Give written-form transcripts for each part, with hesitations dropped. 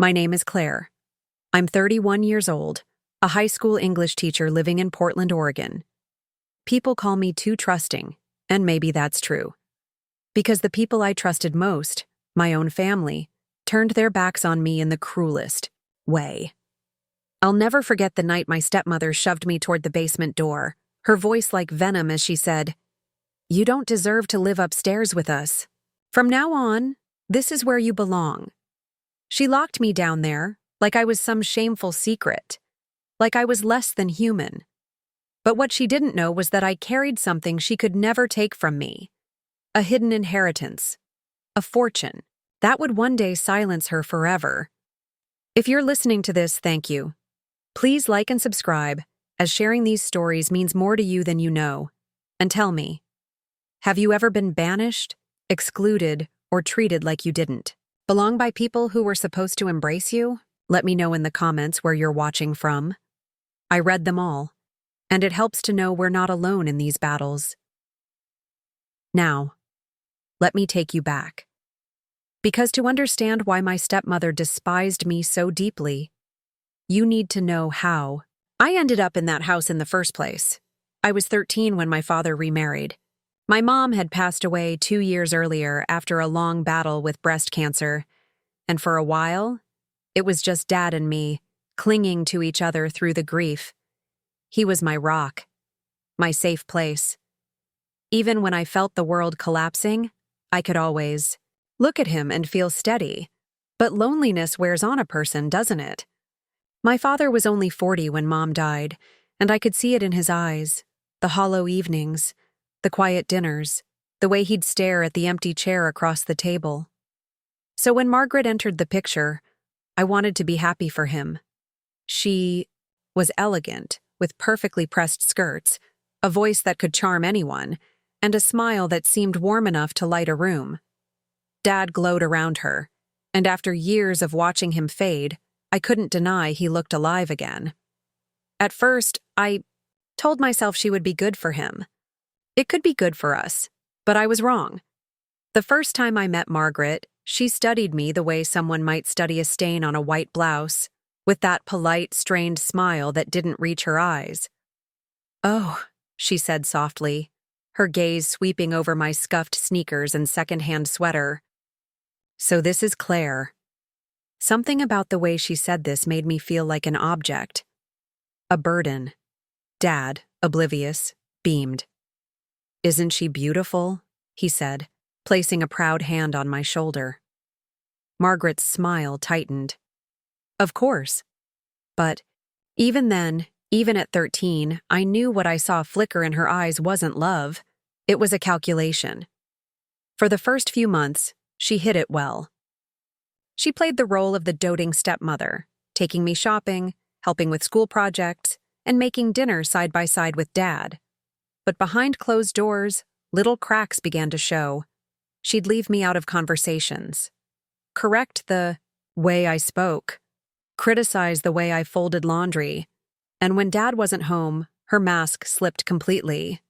My name is Claire. I'm 31 years old, a high school English teacher living in Portland, Oregon. People call me too trusting, and maybe that's true. Because the people I trusted most, my own family, turned their backs on me in the cruelest way. I'll never forget the night my stepmother shoved me toward the basement door, her voice like venom as she said, "You don't deserve to live upstairs with us. From now on, this is where you belong." She locked me down there, like I was some shameful secret, like I was less than human. But what she didn't know was that I carried something she could never take from me. A hidden inheritance. A fortune. That would one day silence her forever. If you're listening to this, thank you. Please like and subscribe, as sharing these stories means more to you than you know. And tell me, have you ever been banished, excluded, or treated like you didn't belong by people who were supposed to embrace you? Let me know in the comments where you're watching from. I read them all, and it helps to know we're not alone in these battles. Now, let me take you back. Because to understand why my stepmother despised me so deeply, you need to know how I ended up in that house in the first place. I was 13 when my father remarried. My mom had passed away 2 years earlier after a long battle with breast cancer, and for a while, it was just Dad and me, clinging to each other through the grief. He was my rock, my safe place. Even when I felt the world collapsing, I could always look at him and feel steady. But loneliness wears on a person, doesn't it? My father was only 40 when Mom died, and I could see it in his eyes, the hollow evenings, the quiet dinners, the way he'd stare at the empty chair across the table. So when Margaret entered the picture, I wanted to be happy for him. She was elegant, with perfectly pressed skirts, a voice that could charm anyone, and a smile that seemed warm enough to light a room. Dad glowed around her, and after years of watching him fade, I couldn't deny he looked alive again. At first, I told myself she would be good for him. It could be good for us, but I was wrong. The first time I met Margaret, she studied me the way someone might study a stain on a white blouse, with that polite, strained smile that didn't reach her eyes. "Oh," she said softly, her gaze sweeping over my scuffed sneakers and secondhand sweater. "So this is Claire." Something about the way she said this made me feel like an object. A burden. Dad, oblivious, beamed. "Isn't she beautiful?" he said, placing a proud hand on my shoulder. Margaret's smile tightened. "Of course." But even then, even at 13, I knew what I saw flicker in her eyes wasn't love. It was a calculation. For the first few months, she hid it well. She played the role of the doting stepmother, taking me shopping, helping with school projects, and making dinner side by side with Dad. But behind closed doors, little cracks began to show. She'd leave me out of conversations, correct the way I spoke, criticize the way I folded laundry, and when Dad wasn't home, her mask slipped completely.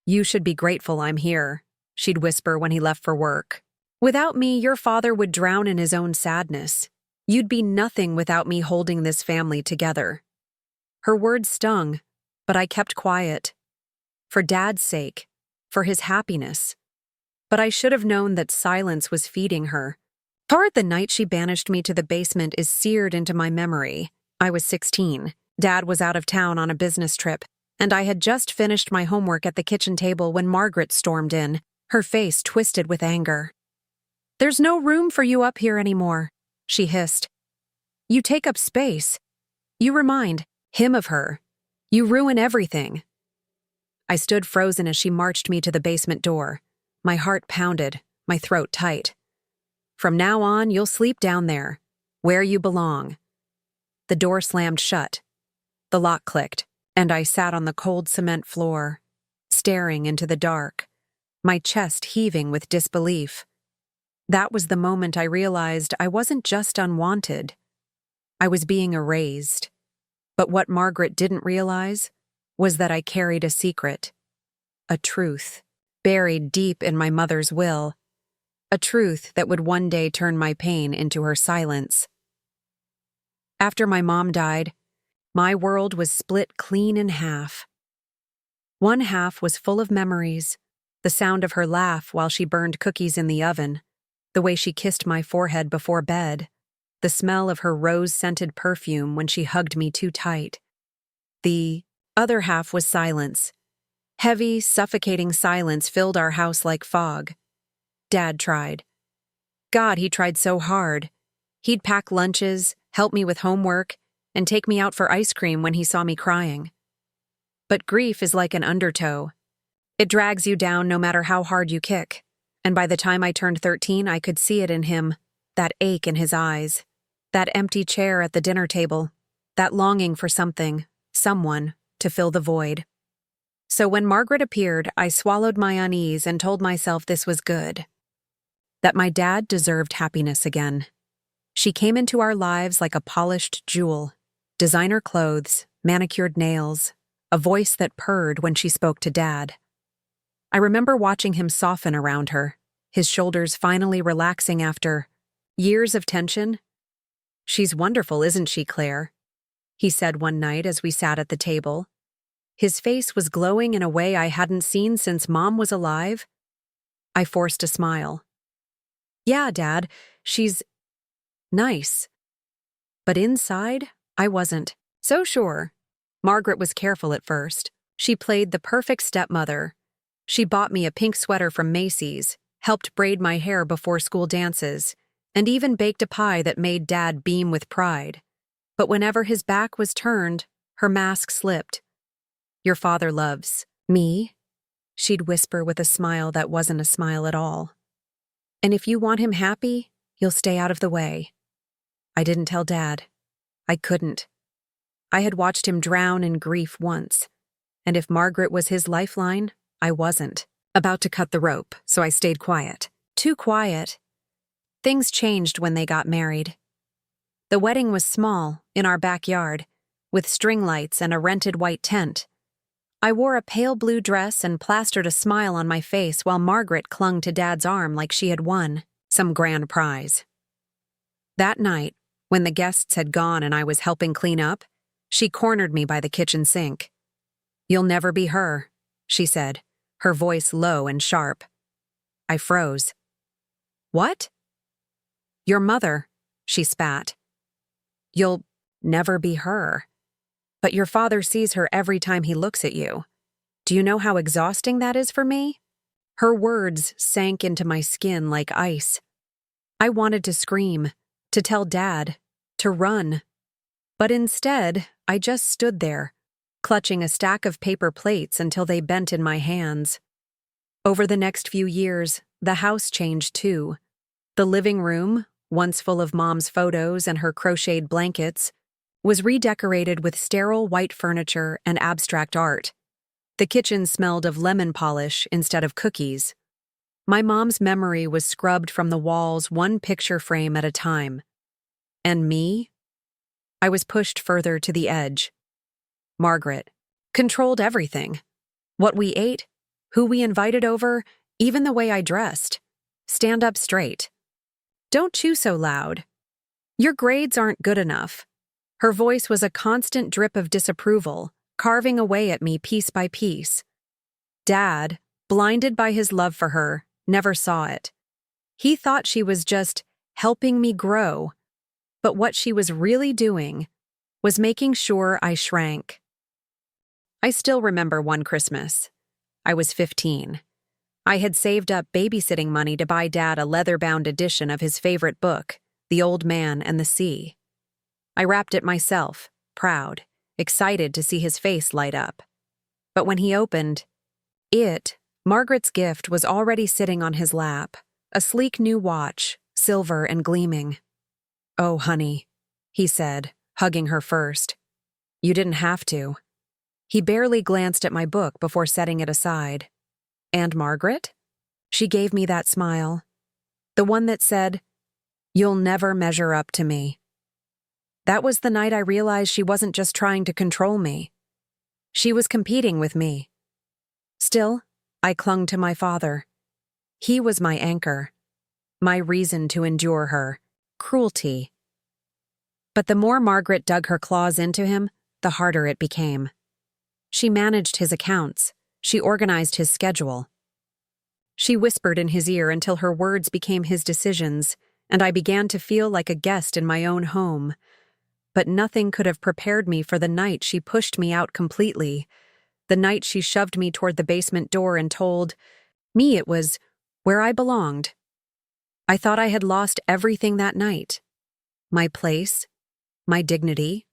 "You should be grateful I'm here," she'd whisper when he left for work. "Without me, your father would drown in his own sadness. You'd be nothing without me holding this family together." Her words stung, but I kept quiet. For Dad's sake, for his happiness. But I should have known that silence was feeding her. The night she banished me to the basement is seared into my memory. I was 16. Dad was out of town on a business trip, and I had just finished my homework at the kitchen table when Margaret stormed in, her face twisted with anger. "There's no room for you up here anymore," she hissed. "You take up space. You remind him of her. You ruin everything." I stood frozen as she marched me to the basement door. My heart pounded, my throat tight. "From now on, you'll sleep down there, where you belong." The door slammed shut. The lock clicked, and I sat on the cold cement floor, staring into the dark, my chest heaving with disbelief. That was the moment I realized I wasn't just unwanted. I was being erased. But what Margaret didn't realize was that I carried a secret, a truth, buried deep in my mother's will, a truth that would one day turn my pain into her silence. After my mom died, my world was split clean in half. One half was full of memories, the sound of her laugh while she burned cookies in the oven, the way she kissed my forehead before bed, the smell of her rose-scented perfume when she hugged me too tight. The other half was silence. Heavy, suffocating silence filled our house like fog. Dad tried. God, he tried so hard. He'd pack lunches, help me with homework, and take me out for ice cream when he saw me crying. But grief is like an undertow. It drags you down no matter how hard you kick. And by the time I turned 13, I could see it in him, that ache in his eyes, that empty chair at the dinner table, that longing for something, someone, to fill the void. So when Margaret appeared, I swallowed my unease and told myself this was good. That my dad deserved happiness again. She came into our lives like a polished jewel, designer clothes, manicured nails, a voice that purred when she spoke to Dad. I remember watching him soften around her, his shoulders finally relaxing after years of tension. "She's wonderful, isn't she, Claire?" he said one night as we sat at the table. His face was glowing in a way I hadn't seen since Mom was alive. I forced a smile. "Yeah, Dad, she's nice." But inside, I wasn't so sure. Margaret was careful at first. She played the perfect stepmother. She bought me a pink sweater from Macy's, helped braid my hair before school dances, and even baked a pie that made Dad beam with pride. But whenever his back was turned, her mask slipped. "Your father loves me," she'd whisper with a smile that wasn't a smile at all. "And if you want him happy, you'll stay out of the way." I didn't tell Dad. I couldn't. I had watched him drown in grief once, and if Margaret was his lifeline, I wasn't. About to cut the rope, so I stayed quiet. Too quiet. Things changed when they got married. The wedding was small, in our backyard, with string lights and a rented white tent. I wore a pale blue dress and plastered a smile on my face while Margaret clung to Dad's arm like she had won some grand prize. That night, when the guests had gone and I was helping clean up, she cornered me by the kitchen sink. "You'll never be her," she said, her voice low and sharp. I froze. "What?" "Your mother," she spat. "You'll never be her. But your father sees her every time he looks at you. Do you know how exhausting that is for me?" Her words sank into my skin like ice. I wanted to scream, to tell Dad, to run. But instead, I just stood there, clutching a stack of paper plates until they bent in my hands. Over the next few years, the house changed too. The living room, once full of Mom's photos and her crocheted blankets, was redecorated with sterile white furniture and abstract art. The kitchen smelled of lemon polish instead of cookies. My mom's memory was scrubbed from the walls one picture frame at a time. And me? I was pushed further to the edge. Margaret controlled everything. What we ate, who we invited over, even the way I dressed. Stand up straight. "Don't chew so loud. Your grades aren't good enough." Her voice was a constant drip of disapproval, carving away at me piece by piece. Dad, blinded by his love for her, never saw it. He thought she was just helping me grow, but what she was really doing was making sure I shrank. I still remember one Christmas. I was 15. I had saved up babysitting money to buy Dad a leather-bound edition of his favorite book, The Old Man and the Sea. I wrapped it myself, proud, excited to see his face light up. But when he opened it, Margaret's gift was already sitting on his lap, a sleek new watch, silver and gleaming. "Oh, honey," he said, hugging her first. "You didn't have to." He barely glanced at my book before setting it aside. "And Margaret?" She gave me that smile. The one that said, "You'll never measure up to me." That was the night I realized she wasn't just trying to control me. She was competing with me. Still, I clung to my father. He was my anchor, my reason to endure her cruelty. But the more Margaret dug her claws into him, the harder it became. She managed his accounts. She organized his schedule. She whispered in his ear until her words became his decisions, and I began to feel like a guest in my own home. But nothing could have prepared me for the night she pushed me out completely, the night she shoved me toward the basement door and told me it was where I belonged. I thought I had lost everything that night. My place, my dignity,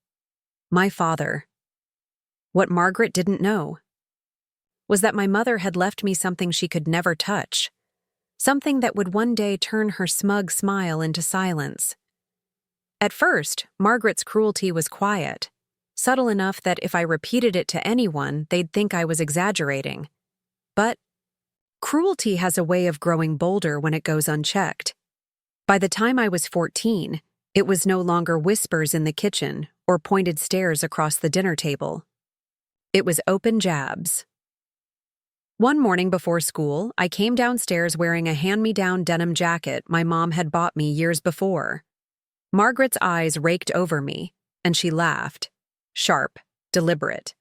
my father. What Margaret didn't know was that my mother had left me something she could never touch, something that would one day turn her smug smile into silence. At first, Margaret's cruelty was quiet, subtle enough that if I repeated it to anyone, they'd think I was exaggerating. But cruelty has a way of growing bolder when it goes unchecked. By the time I was 14, it was no longer whispers in the kitchen or pointed stares across the dinner table. It was open jabs. One morning before school, I came downstairs wearing a hand-me-down denim jacket my mom had bought me years before. Margaret's eyes raked over me, and she laughed. Sharp, deliberate.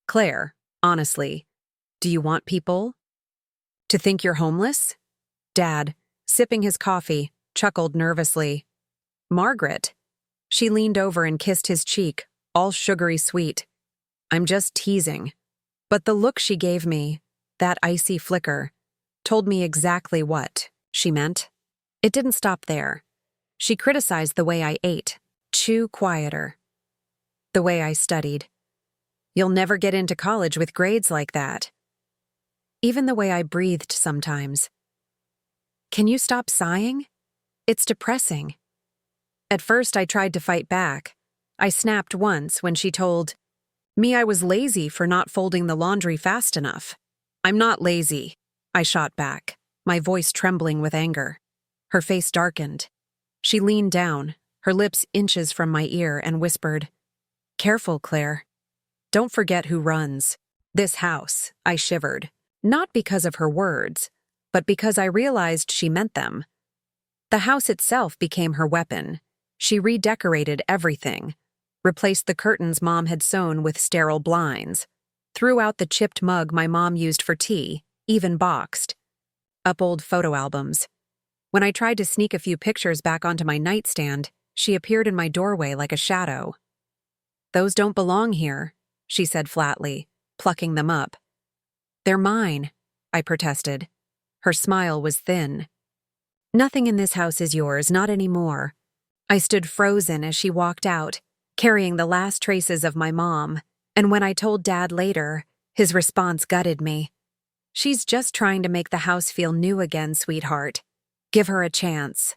"Claire, honestly, do you want people to think you're homeless?" Dad, sipping his coffee, chuckled nervously. "Margaret." She leaned over and kissed his cheek, all sugary sweet. "I'm just teasing." But the look she gave me, that icy flicker, told me exactly what she meant. It didn't stop there. She criticized the way I ate, chew quieter. The way I studied. "You'll never get into college with grades like that." Even the way I breathed sometimes. "Can you stop sighing? It's depressing." At first I tried to fight back. I snapped once when she told me I was lazy for not folding the laundry fast enough. "I'm not lazy," I shot back, my voice trembling with anger. Her face darkened. She leaned down, her lips inches from my ear, and whispered, "Careful, Claire. Don't forget who runs this house." I shivered, not because of her words, but because I realized she meant them. The house itself became her weapon. She redecorated everything, replaced the curtains Mom had sewn with sterile blinds, threw out the chipped mug my mom used for tea, even boxed, up old photo albums. When I tried to sneak a few pictures back onto my nightstand, she appeared in my doorway like a shadow. "Those don't belong here," she said flatly, plucking them up. "They're mine," I protested. Her smile was thin. "Nothing in this house is yours, not anymore." I stood frozen as she walked out, carrying the last traces of my mom, and when I told Dad later, his response gutted me. "She's just trying to make the house feel new again, sweetheart. Give her a chance."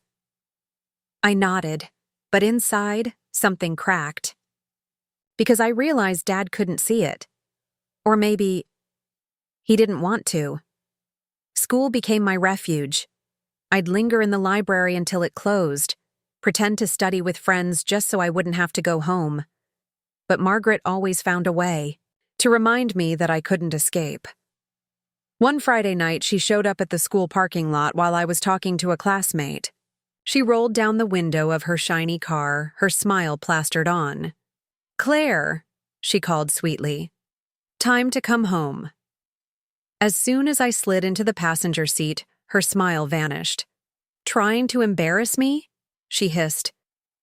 I nodded, but inside, something cracked. Because I realized Dad couldn't see it. Or maybe he didn't want to. School became my refuge. I'd linger in the library until it closed, pretend to study with friends just so I wouldn't have to go home. But Margaret always found a way to remind me that I couldn't escape. One Friday night, she showed up at the school parking lot while I was talking to a classmate. She rolled down the window of her shiny car, her smile plastered on. "Claire," she called sweetly. "Time to come home." As soon as I slid into the passenger seat, her smile vanished. "Trying to embarrass me?" she hissed.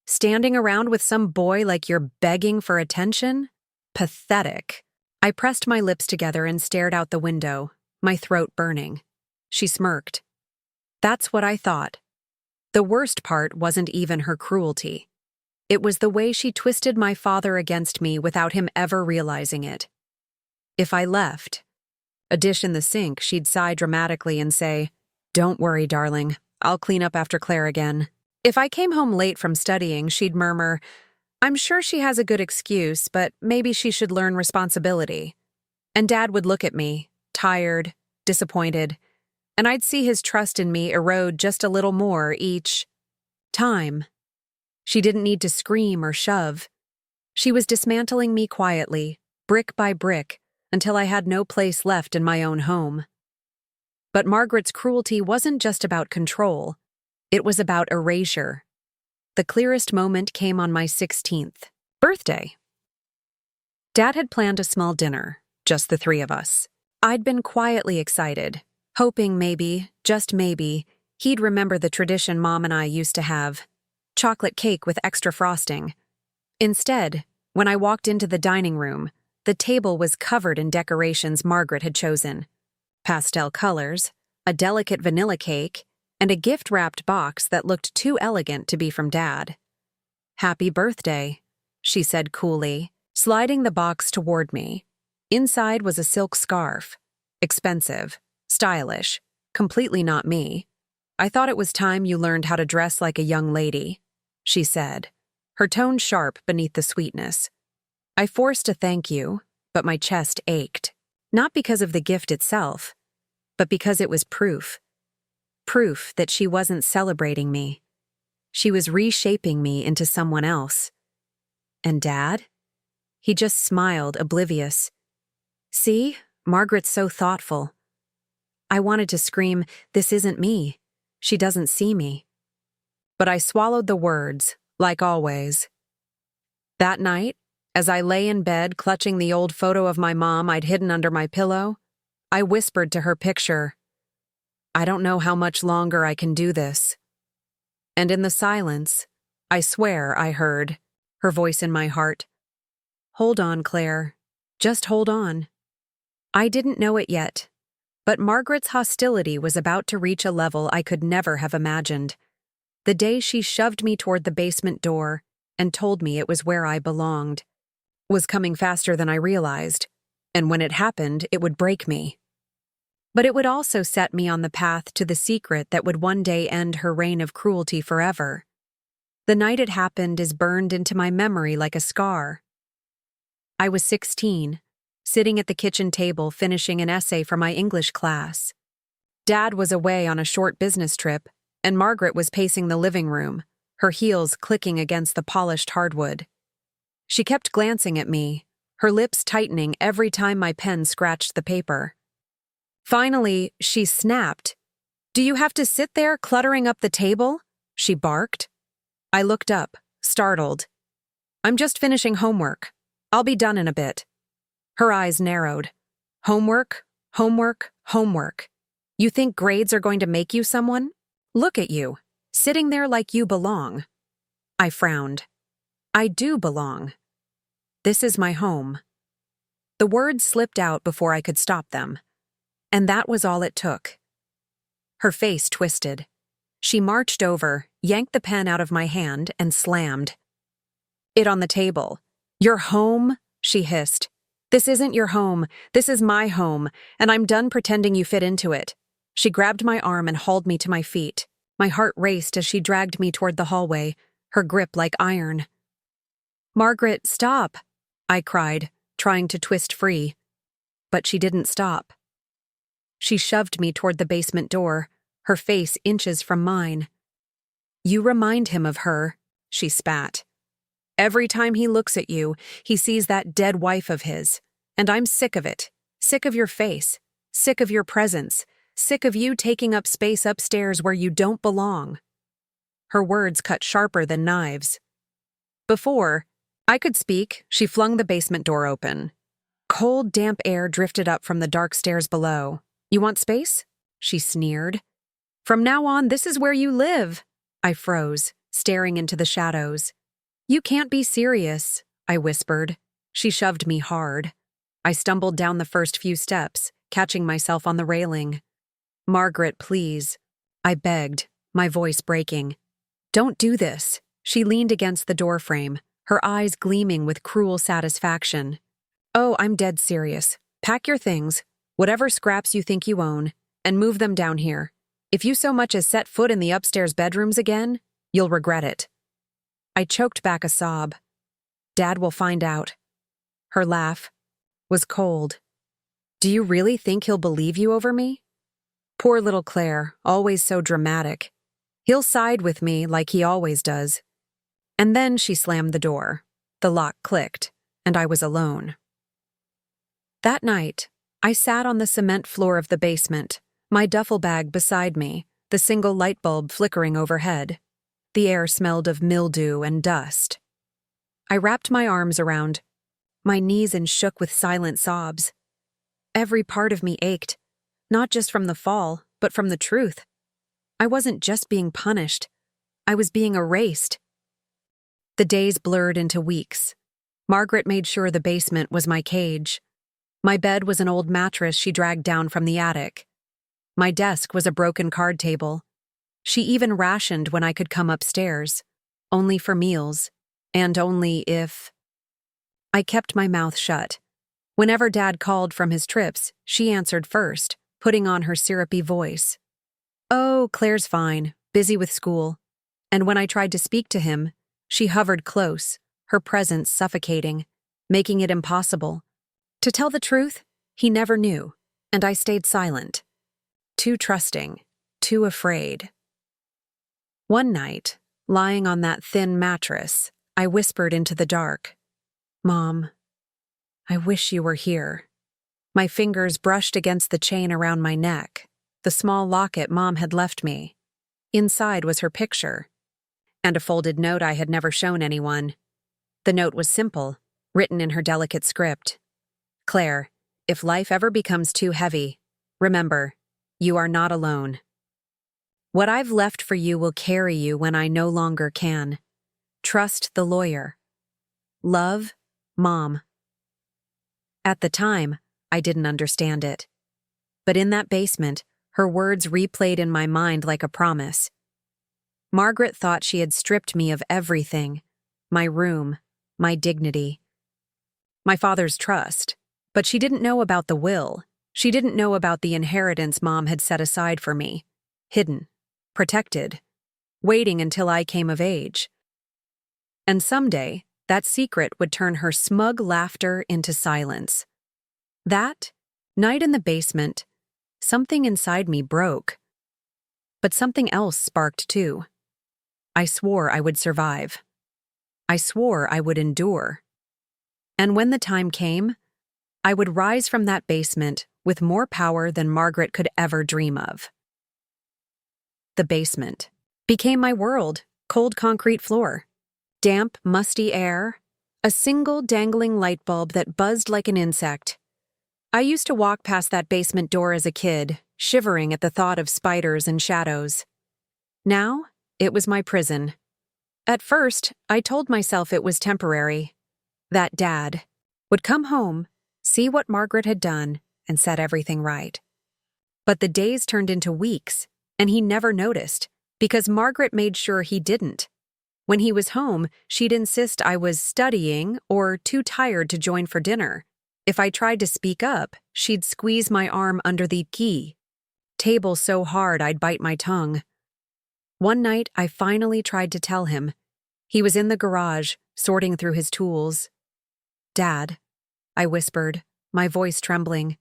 "Standing around with some boy like you're begging for attention? Pathetic." I pressed my lips together and stared out the window, my throat burning. She smirked. That's what I thought. The worst part wasn't even her cruelty. It was the way she twisted my father against me without him ever realizing it. If I left, a dish in the sink, she'd sigh dramatically and say, "Don't worry, darling, I'll clean up after Claire again." If I came home late from studying, she'd murmur, "I'm sure she has a good excuse, but maybe she should learn responsibility." And Dad would look at me, tired, disappointed, and I'd see his trust in me erode just a little more each time. She didn't need to scream or shove. She was dismantling me quietly, brick by brick, until I had no place left in my own home. But Margaret's cruelty wasn't just about control. It was about erasure. The clearest moment came on my 16th birthday. Dad had planned a small dinner, just the three of us. I'd been quietly excited, hoping maybe, just maybe, he'd remember the tradition Mom and I used to have: chocolate cake with extra frosting. Instead, when I walked into the dining room, the table was covered in decorations Margaret had chosen: pastel colors, a delicate vanilla cake, and a gift-wrapped box that looked too elegant to be from Dad. "Happy birthday," she said coolly, sliding the box toward me. Inside was a silk scarf. Expensive, stylish, completely not me. "I thought it was time you learned how to dress like a young lady," she said, her tone sharp beneath the sweetness. I forced a thank you, but my chest ached. Not because of the gift itself, but because it was proof. Proof that she wasn't celebrating me. She was reshaping me into someone else. And Dad? He just smiled, oblivious. "See? Margaret's so thoughtful." I wanted to scream, "This isn't me. She doesn't see me." But I swallowed the words, like always. That night, as I lay in bed clutching the old photo of my mom I'd hidden under my pillow, I whispered to her picture, "I don't know how much longer I can do this." And in the silence, I swear I heard her voice in my heart. "Hold on, Claire. Just hold on." I didn't know it yet, but Margaret's hostility was about to reach a level I could never have imagined. The day she shoved me toward the basement door and told me it was where I belonged was coming faster than I realized, and when it happened, it would break me. But it would also set me on the path to the secret that would one day end her reign of cruelty forever. The night it happened is burned into my memory like a scar. I was 16, sitting at the kitchen table finishing an essay for my English class. Dad was away on a short business trip, and Margaret was pacing the living room, her heels clicking against the polished hardwood. She kept glancing at me, her lips tightening every time my pen scratched the paper. Finally, she snapped. "Do you have to sit there cluttering up the table?" she barked. I looked up, startled. "I'm just finishing homework. I'll be done in a bit." Her eyes narrowed. "Homework, homework, homework. You think grades are going to make you someone? Look at you, sitting there like you belong." I frowned. I do belong. This is my home. The words slipped out before I could stop them. And that was all it took. Her face twisted. She marched over, yanked the pen out of my hand, and slammed it on the table. "Your home?" she hissed. "This isn't your home. This is my home, and I'm done pretending you fit into it." She grabbed my arm and hauled me to my feet. My heart raced as she dragged me toward the hallway, her grip like iron. "Margaret, stop," I cried, trying to twist free. But she didn't stop. She shoved me toward the basement door, her face inches from mine. "You remind him of her," she spat. "Every time he looks at you, he sees that dead wife of his. And I'm sick of it. Sick of your face. Sick of your presence. Sick of you taking up space upstairs where you don't belong." Her words cut sharper than knives. Before I could speak, she flung the basement door open. Cold, damp air drifted up from the dark stairs below. "You want space?" she sneered. "From now on, this is where you live." I froze, staring into the shadows. "You can't be serious," I whispered. She shoved me hard. I stumbled down the first few steps, catching myself on the railing. "Margaret, please," I begged, my voice breaking. "Don't do this." She leaned against the doorframe, her eyes gleaming with cruel satisfaction. "Oh, I'm dead serious. Pack your things, whatever scraps you think you own, and move them down here. If you so much as set foot in the upstairs bedrooms again, you'll regret it." I choked back a sob. "Dad will find out." Her laugh was cold. "Do you really think he'll believe you over me?" Poor little Claire, always so dramatic. "He'll side with me like he always does." And then she slammed the door. The lock clicked, and I was alone. That night, I sat on the cement floor of the basement, my duffel bag beside me, the single light bulb flickering overhead. The air smelled of mildew and dust. I wrapped my arms around my knees and shook with silent sobs. Every part of me ached, not just from the fall, but from the truth. I wasn't just being punished. I was being erased. The days blurred into weeks. Margaret made sure the basement was my cage. My bed was an old mattress she dragged down from the attic. My desk was a broken card table. She even rationed when I could come upstairs, only for meals, and only if... I kept my mouth shut. Whenever Dad called from his trips, she answered first, putting on her syrupy voice. "Oh, Claire's fine, busy with school." And when I tried to speak to him, she hovered close, her presence suffocating, making it impossible. To tell the truth, he never knew, and I stayed silent. Too trusting, too afraid. One night, lying on that thin mattress, I whispered into the dark, "Mom, I wish you were here." My fingers brushed against the chain around my neck, the small locket Mom had left me. Inside was her picture, and a folded note I had never shown anyone. The note was simple, written in her delicate script. "Claire, if life ever becomes too heavy, remember, you are not alone. What I've left for you will carry you when I no longer can. Trust the lawyer. Love, Mom." At the time, I didn't understand it. But in that basement, her words replayed in my mind like a promise. Margaret thought she had stripped me of everything: my room, my dignity, my father's trust. But she didn't know about the will. She didn't know about the inheritance Mom had set aside for me, hidden, protected, waiting until I came of age. And someday, that secret would turn her smug laughter into silence. That night in the basement, something inside me broke. But something else sparked too. I swore I would survive. I swore I would endure. And when the time came, I would rise from that basement with more power than Margaret could ever dream of. The basement became my world: cold concrete floor, damp, musty air, a single dangling light bulb that buzzed like an insect. I used to walk past that basement door as a kid, shivering at the thought of spiders and shadows. Now, it was my prison. At first, I told myself it was temporary, that Dad would come home, see what Margaret had done, and set everything right. But the days turned into weeks, and he never noticed, because Margaret made sure he didn't. When he was home, she'd insist I was studying or too tired to join for dinner. If I tried to speak up, she'd squeeze my arm under the table so hard I'd bite my tongue. One night, I finally tried to tell him. He was in the garage, sorting through his tools. "Dad," I whispered, my voice trembling.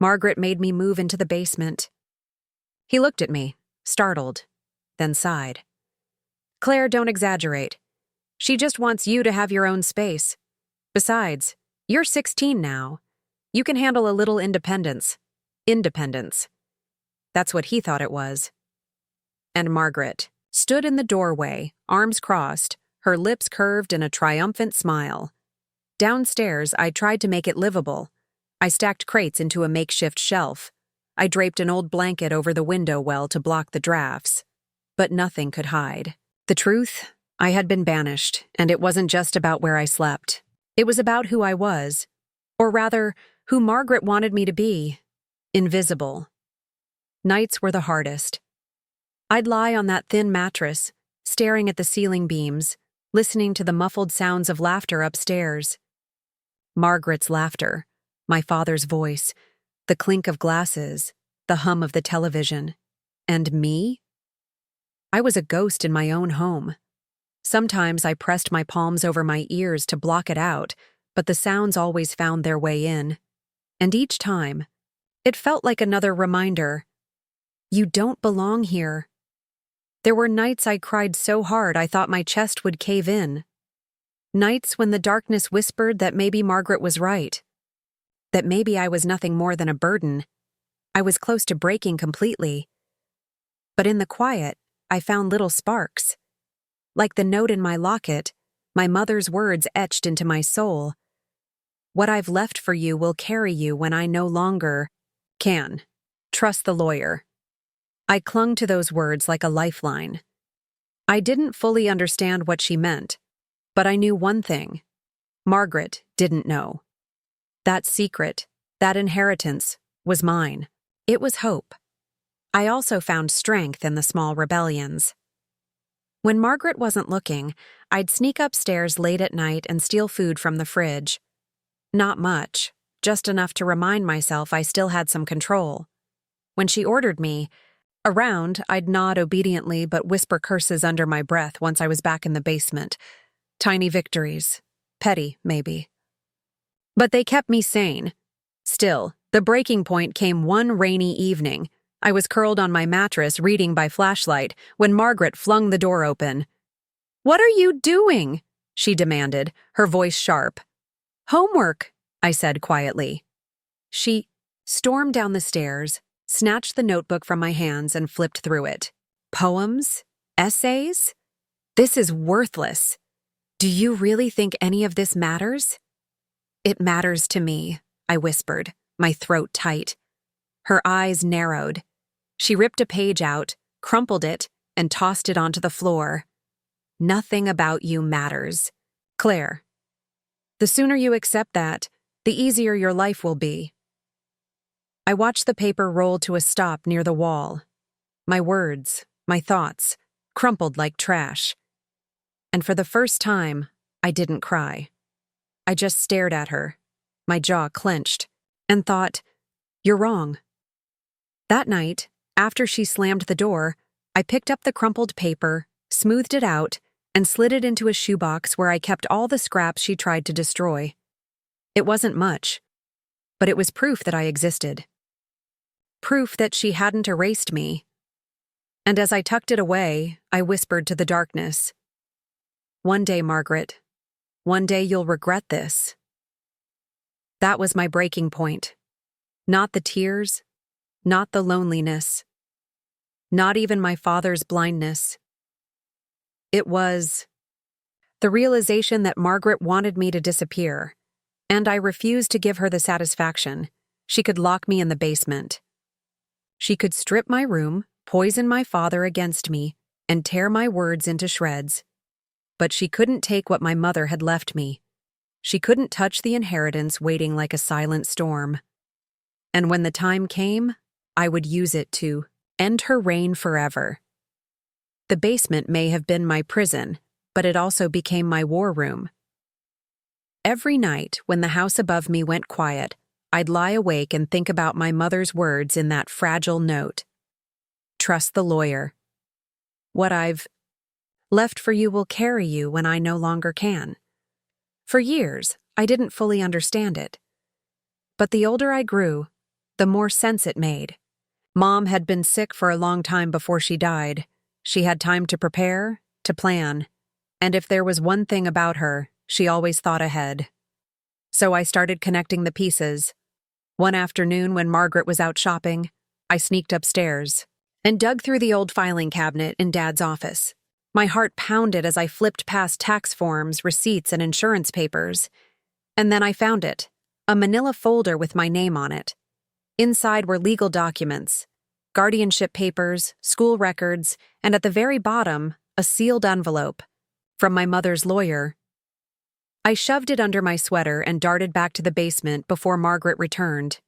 "Margaret made me move into the basement." He looked at me, startled, then sighed. "Claire, don't exaggerate. She just wants you to have your own space. Besides, you're 16 now. You can handle a little independence." Independence. That's what he thought it was. And Margaret stood in the doorway, arms crossed, her lips curved in a triumphant smile. Downstairs, I tried to make it livable. I stacked crates into a makeshift shelf. I draped an old blanket over the window well to block the drafts. But nothing could hide. The truth, I had been banished, and it wasn't just about where I slept. It was about who I was. Or rather, who Margaret wanted me to be. Invisible. Nights were the hardest. I'd lie on that thin mattress, staring at the ceiling beams, listening to the muffled sounds of laughter upstairs. Margaret's laughter, my father's voice, the clink of glasses, the hum of the television. And me? I was a ghost in my own home. Sometimes I pressed my palms over my ears to block it out, but the sounds always found their way in. And each time, it felt like another reminder. You don't belong here. There were nights I cried so hard I thought my chest would cave in. Nights when the darkness whispered that maybe Margaret was right. That maybe I was nothing more than a burden. I was close to breaking completely. But in the quiet, I found little sparks. like the note in my locket, my mother's words etched into my soul. What I've left for you will carry you when I no longer can. Trust the lawyer. I clung to those words like a lifeline. I didn't fully understand what she meant, but I knew one thing. Margaret didn't know. That secret, that inheritance, was mine. It was hope. I also found strength in the small rebellions. When Margaret wasn't looking, I'd sneak upstairs late at night and steal food from the fridge. Not much, just enough to remind myself I still had some control. When she ordered me around, I'd nod obediently but whisper curses under my breath once I was back in the basement. Tiny victories. Petty, maybe. But they kept me sane. Still, the breaking point came one rainy evening. I was curled on my mattress reading by flashlight when Margaret flung the door open. "What are you doing?" she demanded, her voice sharp. "Homework," I said quietly. She stormed down the stairs, snatched the notebook from my hands and flipped through it. Poems? Essays? This is worthless. Do you really think any of this matters? It matters to me, I whispered, my throat tight. Her eyes narrowed. She ripped a page out, crumpled it, and tossed it onto the floor. Nothing about you matters. Claire. The sooner you accept that, the easier your life will be. I watched the paper roll to a stop near the wall. My words, my thoughts, crumpled like trash. And for the first time, I didn't cry. I just stared at her, my jaw clenched, and thought, "You're wrong." That night, after she slammed the door, I picked up the crumpled paper, smoothed it out, and slid it into a shoebox where I kept all the scraps she tried to destroy. It wasn't much, but it was proof that I existed. Proof that she hadn't erased me. And as I tucked it away, I whispered to the darkness, "One day, Margaret, one day you'll regret this." That was my breaking point. Not the tears, not the loneliness, not even my father's blindness. It was the realization that Margaret wanted me to disappear, and I refused to give her the satisfaction. She could lock me in the basement. She could strip my room, poison my father against me, and tear my words into shreds. But she couldn't take what my mother had left me. She couldn't touch the inheritance waiting like a silent storm. And when the time came, I would use it to end her reign forever. The basement may have been my prison, but it also became my war room. Every night, when the house above me went quiet, I'd lie awake and think about my mother's words in that fragile note. Trust the lawyer. What I've left for you will carry you when I no longer can. For years, I didn't fully understand it. But the older I grew, the more sense it made. Mom had been sick for a long time before she died. She had time to prepare, to plan. And if there was one thing about her, she always thought ahead. So I started connecting the pieces. One afternoon when Margaret was out shopping, I sneaked upstairs and dug through the old filing cabinet in Dad's office. My heart pounded as I flipped past tax forms, receipts, and insurance papers. And then I found it, a manila folder with my name on it. Inside were legal documents, guardianship papers, school records, and at the very bottom, a sealed envelope from my mother's lawyer. I shoved it under my sweater and darted back to the basement before Margaret returned.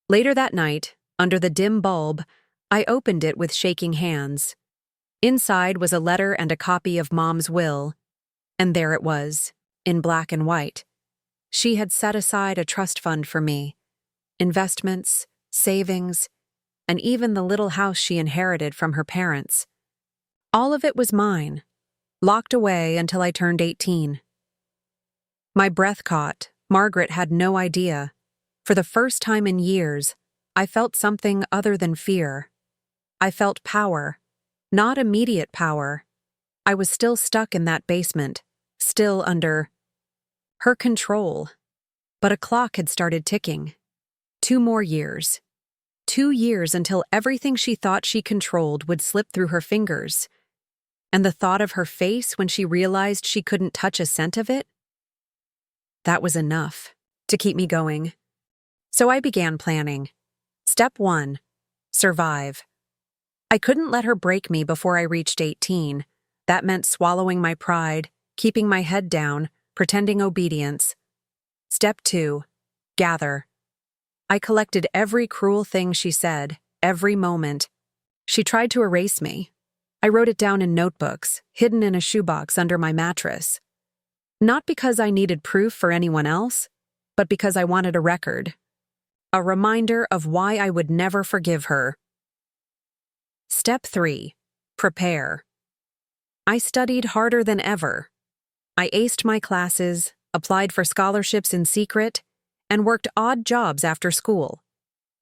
Later that night, under the dim bulb, I opened it with shaking hands. Inside was a letter and a copy of Mom's will, and there it was, in black and white. She had set aside a trust fund for me, investments, savings, and even the little house she inherited from her parents. All of it was mine, locked away until I turned 18. My breath caught. Margaret had no idea. For the first time in years, I felt something other than fear. I felt power. Not immediate power. I was still stuck in that basement, still under her control. But a clock had started ticking. 2 more years. 2 years until everything she thought she controlled would slip through her fingers. And the thought of her face when she realized she couldn't touch a scent of it? That was enough to keep me going. So I began planning. Step 1. Survive. I couldn't let her break me before I reached 18. That meant swallowing my pride, keeping my head down, pretending obedience. Step 2. Gather. I collected every cruel thing she said, every moment. She tried to erase me. I wrote it down in notebooks, hidden in a shoebox under my mattress. Not because I needed proof for anyone else, but because I wanted a record. A reminder of why I would never forgive her. Step 3. Prepare. I studied harder than ever. I aced my classes, applied for scholarships in secret, and worked odd jobs after school.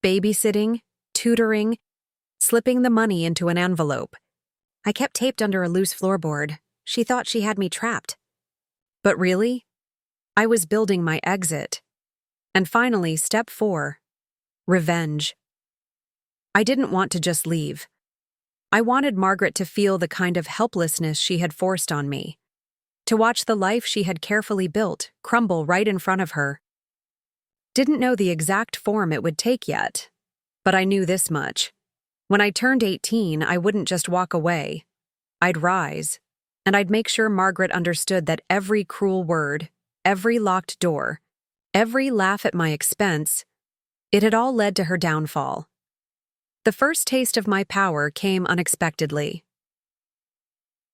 Babysitting, tutoring, slipping the money into an envelope. I kept taped under a loose floorboard. She thought she had me trapped. But really, I was building my exit. And finally, step 4. Revenge. I didn't want to just leave. I wanted Margaret to feel the kind of helplessness she had forced on me, to watch the life she had carefully built crumble right in front of her. Didn't know the exact form it would take yet, but I knew this much. When I turned 18, I wouldn't just walk away. I'd rise, and I'd make sure Margaret understood that every cruel word, every locked door, every laugh at my expense, it had all led to her downfall. The first taste of my power came unexpectedly.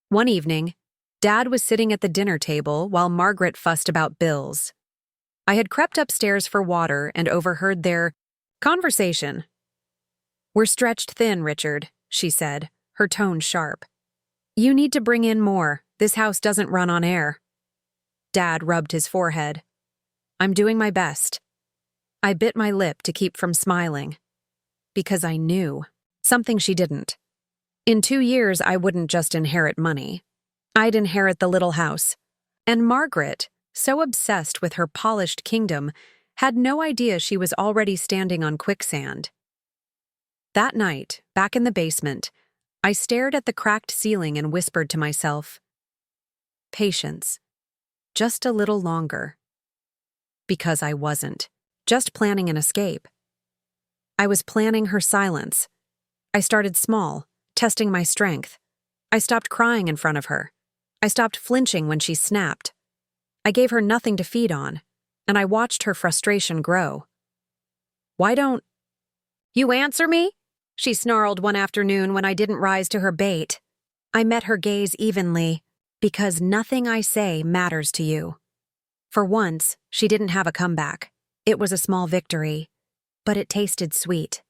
One evening, Dad was sitting at the dinner table while Margaret fussed about bills. I had crept upstairs for water and overheard their conversation. "We're stretched thin, Richard," she said, her tone sharp. "You need to bring in more. This house doesn't run on air." Dad rubbed his forehead. "I'm doing my best." I bit my lip to keep from smiling. Because I knew something she didn't. In 2 years, I wouldn't just inherit money. I'd inherit the little house. And Margaret, so obsessed with her polished kingdom, had no idea she was already standing on quicksand. That night, back in the basement, I stared at the cracked ceiling and whispered to myself, "Patience. Just a little longer." Because I wasn't just planning an escape. I was planning her silence. I started small, testing my strength. I stopped crying in front of her. I stopped flinching when she snapped. I gave her nothing to feed on, and I watched her frustration grow. "Why don't you answer me?" she snarled one afternoon when I didn't rise to her bait. I met her gaze evenly, "Because nothing I say matters to you." For once, she didn't have a comeback. It was a small victory, but it tasted sweet.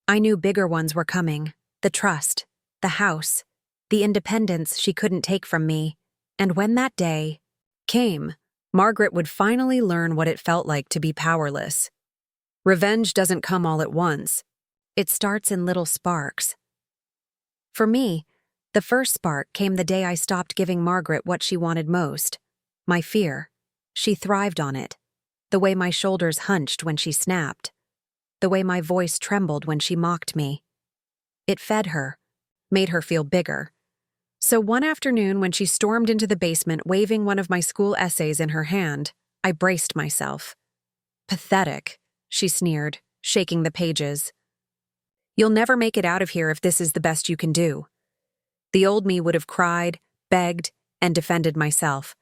I knew bigger ones were coming. The trust, the house, the independence she couldn't take from me. And when that day came, Margaret would finally learn what it felt like to be powerless. Revenge doesn't come all at once. It starts in little sparks. For me, the first spark came the day I stopped giving Margaret what she wanted most, my fear. She thrived on it. The way my shoulders hunched when she snapped. The way my voice trembled when she mocked me. It fed her, made her feel bigger. So one afternoon when she stormed into the basement waving one of my school essays in her hand, I braced myself. "Pathetic," she sneered, shaking the pages. "You'll never make it out of here if this is the best you can do." The old me would have cried, begged, and defended myself.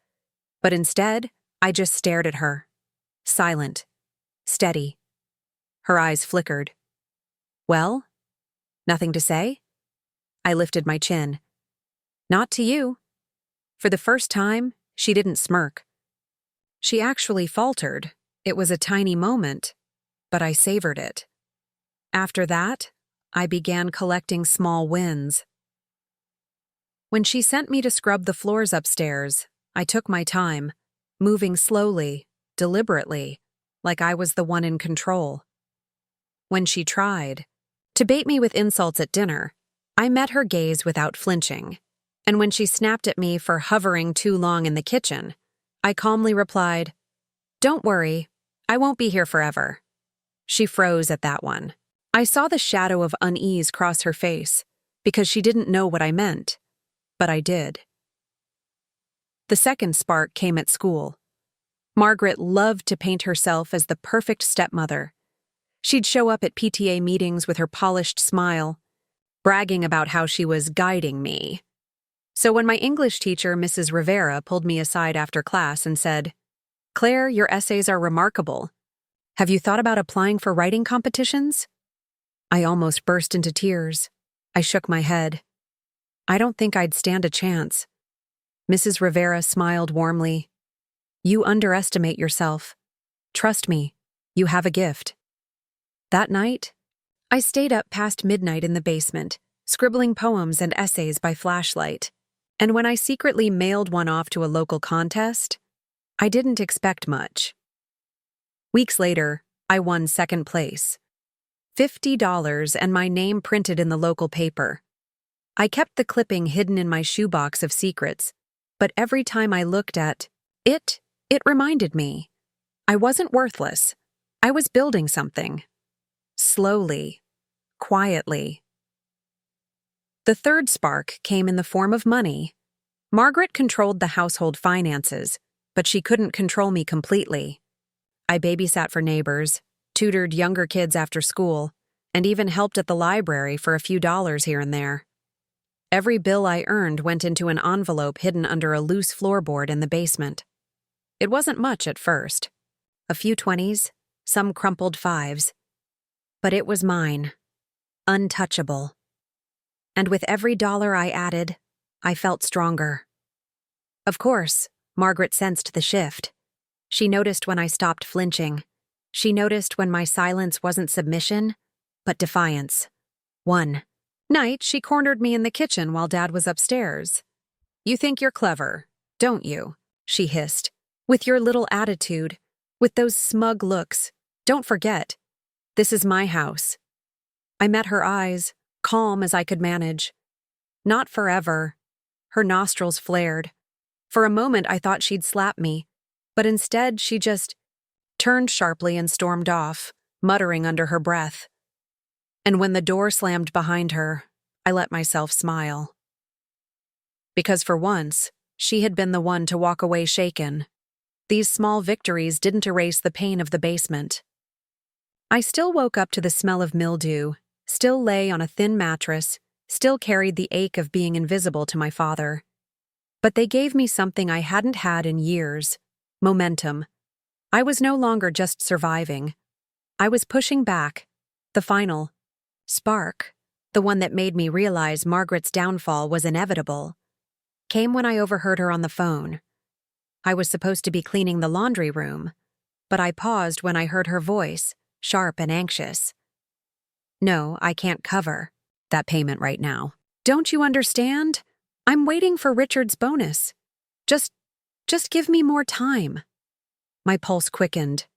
But instead, I just stared at her. Silent. Steady. Her eyes flickered. "Well? Nothing to say?" I lifted my chin. "Not to you." For the first time, she didn't smirk. She actually faltered. It was a tiny moment, but I savored it. After that, I began collecting small wins. When she sent me to scrub the floors upstairs, I took my time, moving slowly, deliberately, like I was the one in control. When she tried to bait me with insults at dinner, I met her gaze without flinching. And when she snapped at me for hovering too long in the kitchen, I calmly replied, "Don't worry, I won't be here forever." She froze at that one. I saw the shadow of unease cross her face, because she didn't know what I meant. but I did. The second spark came at school. Margaret loved to paint herself as the perfect stepmother. She'd show up at PTA meetings with her polished smile, bragging about how she was guiding me. So when my English teacher, Mrs. Rivera, pulled me aside after class and said, "Claire, your essays are remarkable. Have you thought about applying for writing competitions?" I almost burst into tears. I shook my head. I don't think I'd stand a chance. Mrs. Rivera smiled warmly. "You underestimate yourself. Trust me, you have a gift." That night, I stayed up past midnight in the basement, scribbling poems and essays by flashlight. And when I secretly mailed one off to a local contest, I didn't expect much. Weeks later, I won second place. $50 and my name printed in the local paper. I kept the clipping hidden in my shoebox of secrets, but every time I looked at it reminded me. I wasn't worthless. I was building something. Slowly, quietly. The third spark came in the form of money. Margaret controlled the household finances, but she couldn't control me completely. I babysat for neighbors, tutored younger kids after school, and even helped at the library for a few dollars here and there. Every bill I earned went into an envelope hidden under a loose floorboard in the basement. It wasn't much at first. A few 20s, some crumpled 5s. But it was mine. Untouchable. And with every dollar I added, I felt stronger. Of course, Margaret sensed the shift. She noticed when I stopped flinching. She noticed when my silence wasn't submission, but defiance. One night, she cornered me in the kitchen while Dad was upstairs. "You think you're clever, don't you?" she hissed. "With your little attitude, with those smug looks. Don't forget, this is my house." I met her eyes, calm as I could manage. Not forever. Her nostrils flared. For a moment, I thought she'd slap me, but instead she just turned sharply and stormed off, muttering under her breath. And when the door slammed behind her, I let myself smile. Because for once, she had been the one to walk away shaken. These small victories didn't erase the pain of the basement. I still woke up to the smell of mildew, still lay on a thin mattress, still carried the ache of being invisible to my father. But they gave me something I hadn't had in years: momentum. I was no longer just surviving. I was pushing back. The final spark, the one that made me realize Margaret's downfall was inevitable, came when I overheard her on the phone. I was supposed to be cleaning the laundry room, but I paused when I heard her voice, sharp and anxious. "No, I can't cover that payment right now. Don't you understand? I'm waiting for Richard's bonus. Just give me more time." My pulse quickened.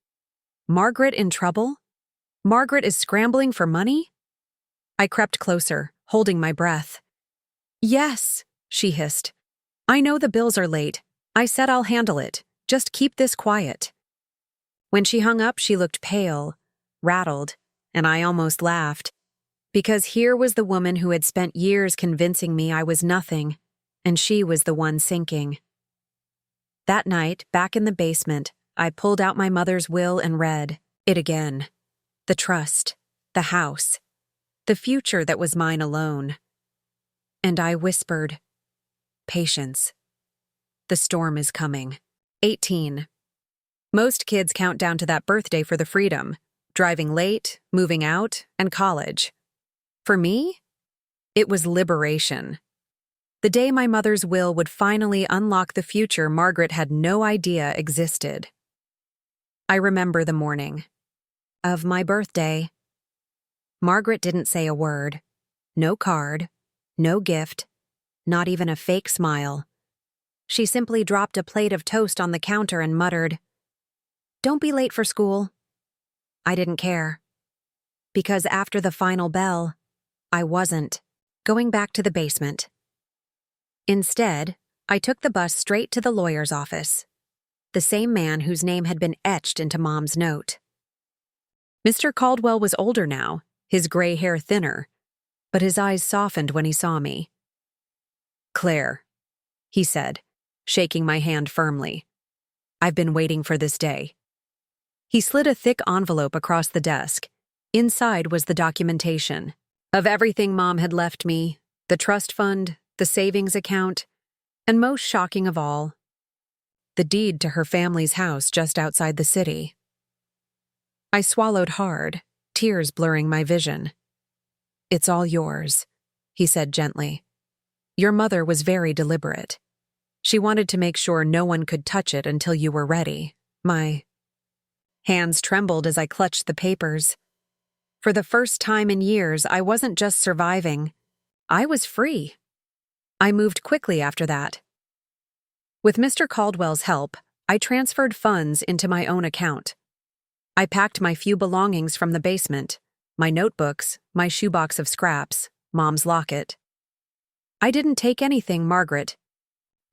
Margaret in trouble? Margaret is scrambling for money? I crept closer, holding my breath. "Yes," she hissed. "I know the bills are late. I said I'll handle it. Just keep this quiet." When she hung up, she looked pale, rattled, and I almost laughed. Because here was the woman who had spent years convincing me I was nothing, and she was the one sinking. That night, back in the basement, I pulled out my mother's will and read it again. The trust, the house, the future that was mine alone. And I whispered, "Patience. The storm is coming." 18. Most kids count down to that birthday for the freedom, driving late, moving out, and college. For me, it was liberation. The day my mother's will would finally unlock the future Margaret had no idea existed. I remember the morning of my birthday. Margaret didn't say a word. No card, no gift, not even a fake smile. She simply dropped a plate of toast on the counter and muttered, "Don't be late for school." I didn't care. Because after the final bell, I wasn't going back to the basement. Instead, I took the bus straight to the lawyer's office, the same man whose name had been etched into Mom's note. Mr. Caldwell was older now, his gray hair thinner, but his eyes softened when he saw me. Claire, he said, shaking my hand firmly. I've been waiting for this day. He slid a thick envelope across the desk. Inside was the documentation of everything Mom had left me, the trust fund, the savings account, and most shocking of all, the deed to her family's house just outside the city. I swallowed hard, tears blurring my vision. It's all yours, he said gently. Your mother was very deliberate. She wanted to make sure no one could touch it until you were ready. My hands trembled as I clutched the papers. For the first time in years, I wasn't just surviving. I was free. I moved quickly after that. With Mr. Caldwell's help, I transferred funds into my own account. I packed my few belongings from the basement, my notebooks, my shoebox of scraps, Mom's locket. I didn't take anything Margaret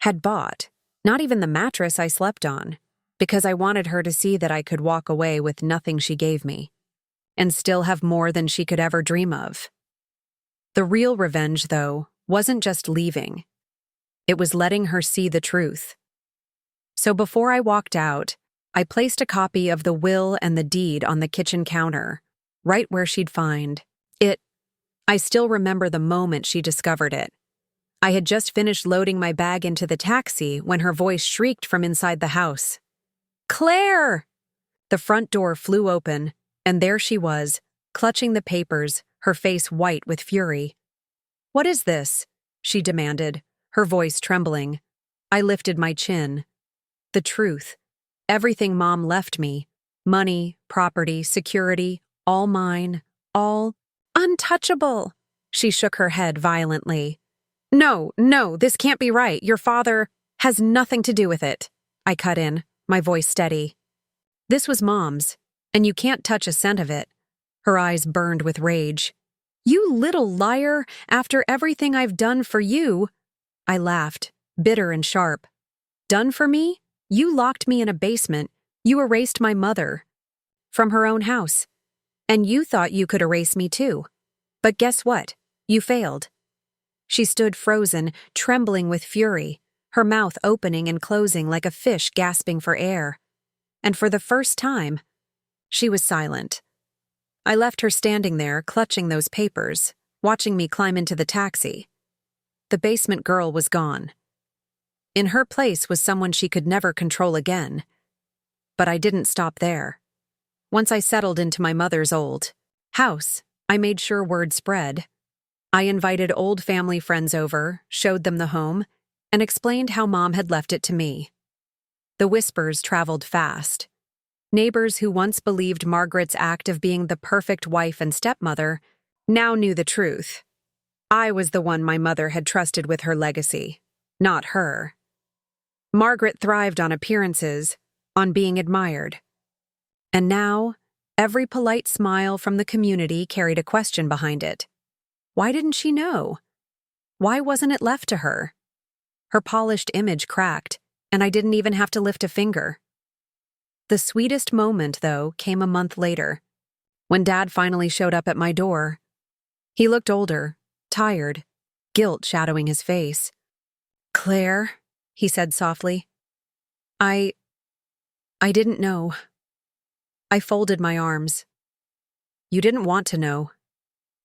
had bought, not even the mattress I slept on, because I wanted her to see that I could walk away with nothing she gave me, and still have more than she could ever dream of. The real revenge, though, wasn't just leaving. It was letting her see the truth. So before I walked out, I placed a copy of the will and the deed on the kitchen counter, right where she'd find it. I still remember the moment she discovered it. I had just finished loading my bag into the taxi when her voice shrieked from inside the house. Claire! The front door flew open, and there she was, clutching the papers, her face white with fury. What is this? She demanded, her voice trembling. I lifted my chin. The truth. Everything Mom left me. Money, property, security, all mine, all untouchable. She shook her head violently. No, this can't be right. Your father has nothing to do with it. I cut in, my voice steady. This was Mom's, and you can't touch a cent of it. Her eyes burned with rage. You little liar, after everything I've done for you. I laughed, bitter and sharp. Done for me? You locked me in a basement. You erased my mother from her own house. And you thought you could erase me too. But guess what? You failed. She stood frozen, trembling with fury, her mouth opening and closing like a fish gasping for air. And for the first time, she was silent. I left her standing there, clutching those papers, watching me climb into the taxi. The basement girl was gone. In her place was someone she could never control again. But I didn't stop there. Once I settled into my mother's old house, I made sure word spread. I invited old family friends over, showed them the home, and explained how Mom had left it to me. The whispers traveled fast. Neighbors who once believed Margaret's act of being the perfect wife and stepmother now knew the truth. I was the one my mother had trusted with her legacy, not her. Margaret thrived on appearances, on being admired. And now, every polite smile from the community carried a question behind it. Why didn't she know? Why wasn't it left to her? Her polished image cracked, and I didn't even have to lift a finger. The sweetest moment, though, came a month later, when Dad finally showed up at my door. He looked older, tired, guilt shadowing his face. Claire, he said softly. I didn't know. I folded my arms. You didn't want to know.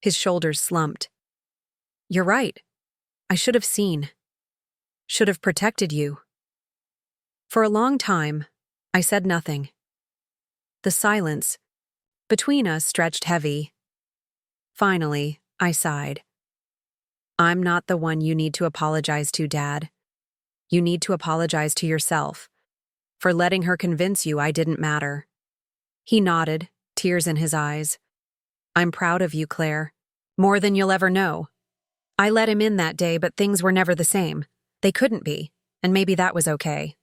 His shoulders slumped. You're right. I should have seen. Should have protected you. For a long time, I said nothing. The silence between us stretched heavy. Finally, I sighed. I'm not the one you need to apologize to, Dad. You need to apologize to yourself for letting her convince you I didn't matter. He nodded, tears in his eyes. I'm proud of you, Claire. More than you'll ever know. I let him in that day, but things were never the same. They couldn't be, and maybe that was okay.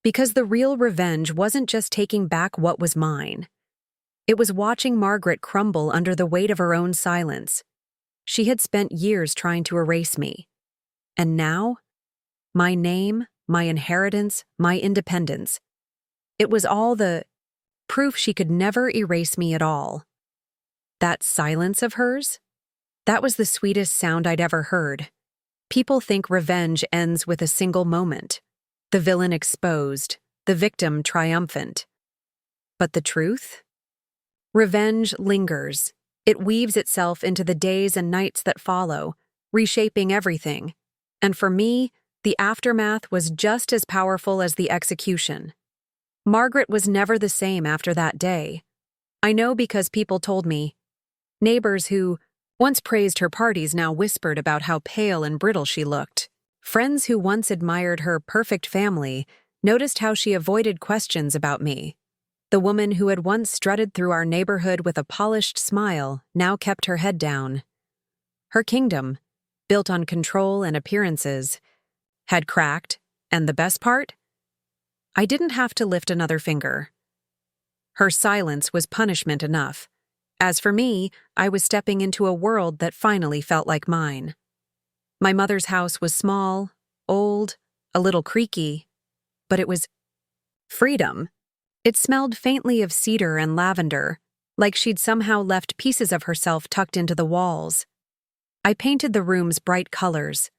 Because the real revenge wasn't just taking back what was mine. It was watching Margaret crumble under the weight of her own silence. She had spent years trying to erase me. And now, my name, my inheritance, my independence. It was all the proof she could never erase me at all. That silence of hers? That was the sweetest sound I'd ever heard. People think revenge ends with a single moment, the villain exposed, the victim triumphant. But the truth? Revenge lingers. It weaves itself into the days and nights that follow, reshaping everything. And for me, the aftermath was just as powerful as the execution. Margaret was never the same after that day. I know because people told me. Neighbors who once praised her parties now whispered about how pale and brittle she looked. Friends who once admired her perfect family noticed how she avoided questions about me. The woman who had once strutted through our neighborhood with a polished smile now kept her head down. Her kingdom, built on control and appearances, had cracked, and the best part? I didn't have to lift another finger. Her silence was punishment enough. As for me, I was stepping into a world that finally felt like mine. My mother's house was small, old, a little creaky, but it was freedom. It smelled faintly of cedar and lavender, like she'd somehow left pieces of herself tucked into the walls. I painted the rooms bright colors,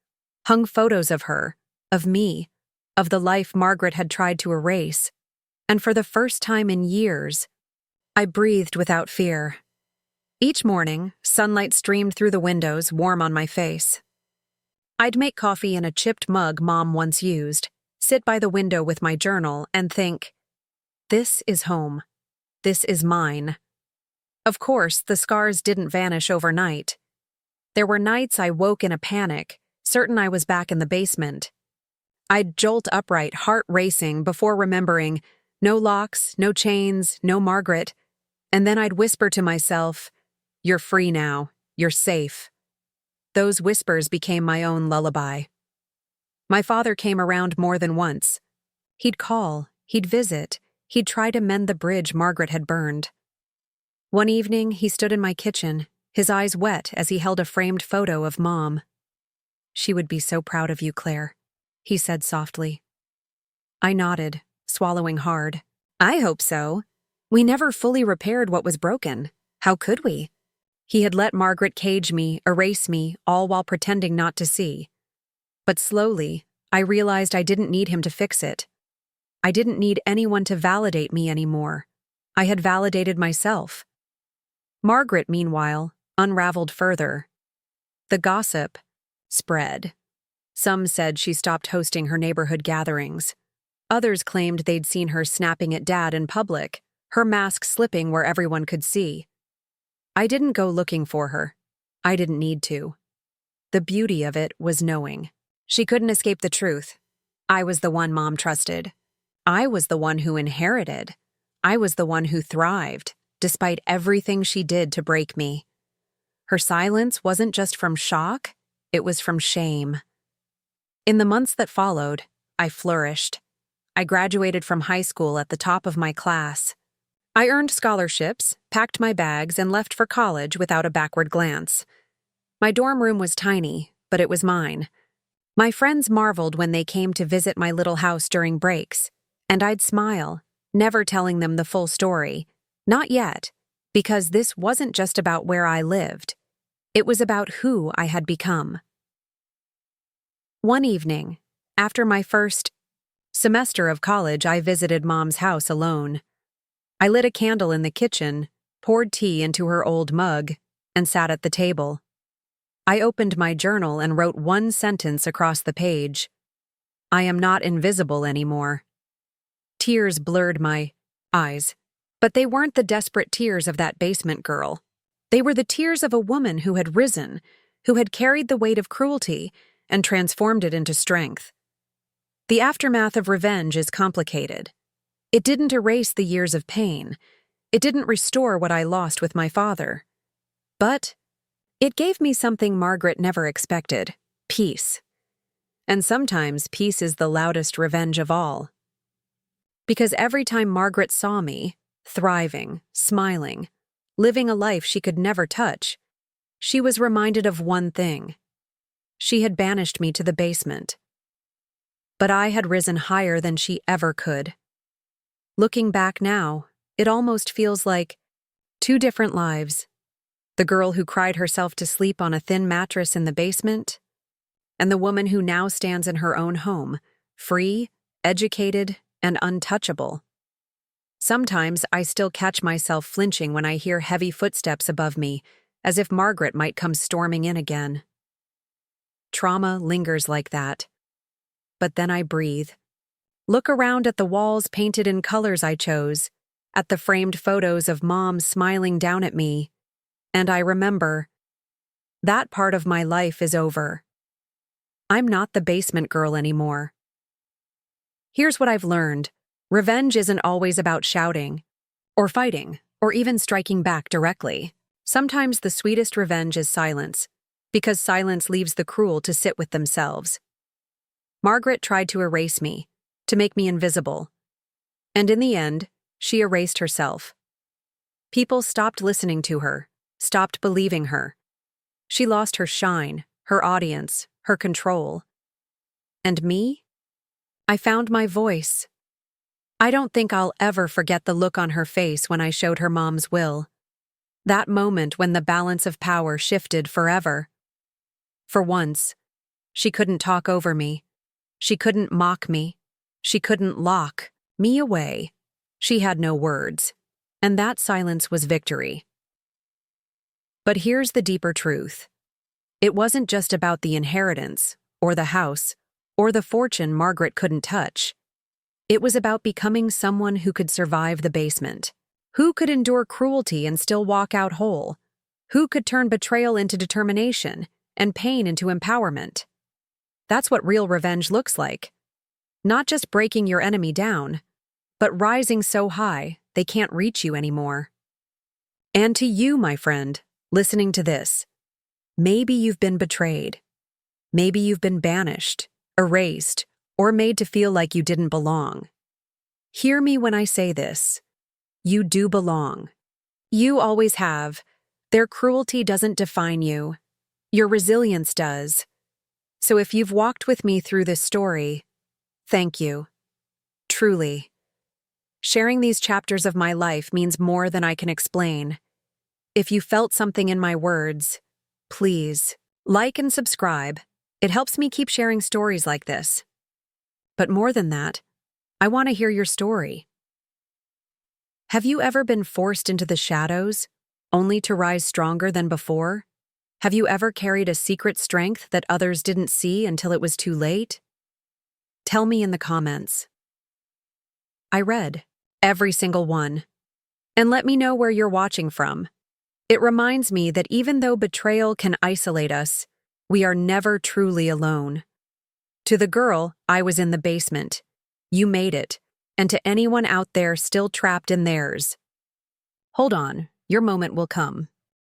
hung photos of her, of me, of the life Margaret had tried to erase, and for the first time in years, I breathed without fear. Each morning, sunlight streamed through the windows, warm on my face. I'd make coffee in a chipped mug Mom once used, sit by the window with my journal, and think, this is home. This is mine. Of course, the scars didn't vanish overnight. There were nights I woke in a panic, certain I was back in the basement. I'd jolt upright, heart racing, before remembering, no locks, no chains, no Margaret, and then I'd whisper to myself, you're free now, you're safe. Those whispers became my own lullaby. My father came around more than once. He'd call, he'd visit, he'd try to mend the bridge Margaret had burned. One evening, he stood in my kitchen, his eyes wet as he held a framed photo of Mom. She would be so proud of you, Claire, he said softly. I nodded, swallowing hard. I hope so. We never fully repaired what was broken. How could we? He had let Margaret cage me, erase me, all while pretending not to see. But slowly, I realized I didn't need him to fix it. I didn't need anyone to validate me anymore. I had validated myself. Margaret, meanwhile, unraveled further. The gossip spread. Some said she stopped hosting her neighborhood gatherings. Others claimed they'd seen her snapping at Dad in public, her mask slipping where everyone could see. I didn't go looking for her. I didn't need to. The beauty of it was knowing. She couldn't escape the truth. I was the one Mom trusted. I was the one who inherited. I was the one who thrived, despite everything she did to break me. Her silence wasn't just from shock, it was from shame. In the months that followed, I flourished. I graduated from high school at the top of my class. I earned scholarships, packed my bags, and left for college without a backward glance. My dorm room was tiny, but it was mine. My friends marveled when they came to visit my little house during breaks, and I'd smile, never telling them the full story. Not yet, because this wasn't just about where I lived. It was about who I had become. One evening, after my first semester of college, I visited Mom's house alone. I lit a candle in the kitchen, poured tea into her old mug, and sat at the table. I opened my journal and wrote one sentence across the page. I am not invisible anymore. Tears blurred my eyes, but they weren't the desperate tears of that basement girl. They were the tears of a woman who had risen, who had carried the weight of cruelty and transformed it into strength. The aftermath of revenge is complicated. It didn't erase the years of pain. It didn't restore what I lost with my father. But it gave me something Margaret never expected: peace. And sometimes peace is the loudest revenge of all. Because every time Margaret saw me, thriving, smiling, living a life she could never touch, she was reminded of one thing. She had banished me to the basement. But I had risen higher than she ever could. Looking back now, it almost feels like two different lives. The girl who cried herself to sleep on a thin mattress in the basement, and the woman who now stands in her own home, free, educated, and untouchable. Sometimes I still catch myself flinching when I hear heavy footsteps above me, as if Margaret might come storming in again. Trauma lingers like that. But then I breathe. Look around at the walls painted in colors I chose, at the framed photos of Mom smiling down at me, and I remember, that part of my life is over. I'm not the basement girl anymore. Here's what I've learned. Revenge isn't always about shouting, or fighting, or even striking back directly. Sometimes the sweetest revenge is silence, because silence leaves the cruel to sit with themselves. Margaret tried to erase me, to make me invisible. And in the end, she erased herself. People stopped listening to her, stopped believing her. She lost her shine, her audience, her control. And me? I found my voice. I don't think I'll ever forget the look on her face when I showed her Mom's will. That moment when the balance of power shifted forever. For once, she couldn't talk over me. She couldn't mock me. She couldn't lock me away. She had no words, and that silence was victory. But here's the deeper truth. It wasn't just about the inheritance, or the house, or the fortune Margaret couldn't touch. It was about becoming someone who could survive the basement, who could endure cruelty and still walk out whole, who could turn betrayal into determination and pain into empowerment. That's what real revenge looks like. Not just breaking your enemy down, but rising so high they can't reach you anymore. And to you, my friend, listening to this, maybe you've been betrayed. Maybe you've been banished, erased, or made to feel like you didn't belong. Hear me when I say this. You do belong. You always have. Their cruelty doesn't define you. Your resilience does. So if you've walked with me through this story, thank you. Truly. Sharing these chapters of my life means more than I can explain. If you felt something in my words, please like and subscribe. It helps me keep sharing stories like this. But more than that, I want to hear your story. Have you ever been forced into the shadows, only to rise stronger than before? Have you ever carried a secret strength that others didn't see until it was too late? Tell me in the comments. I read every single one. And let me know where you're watching from. It reminds me that even though betrayal can isolate us, we are never truly alone. To the girl, I was in the basement. You made it. And to anyone out there still trapped in theirs, hold on, your moment will come.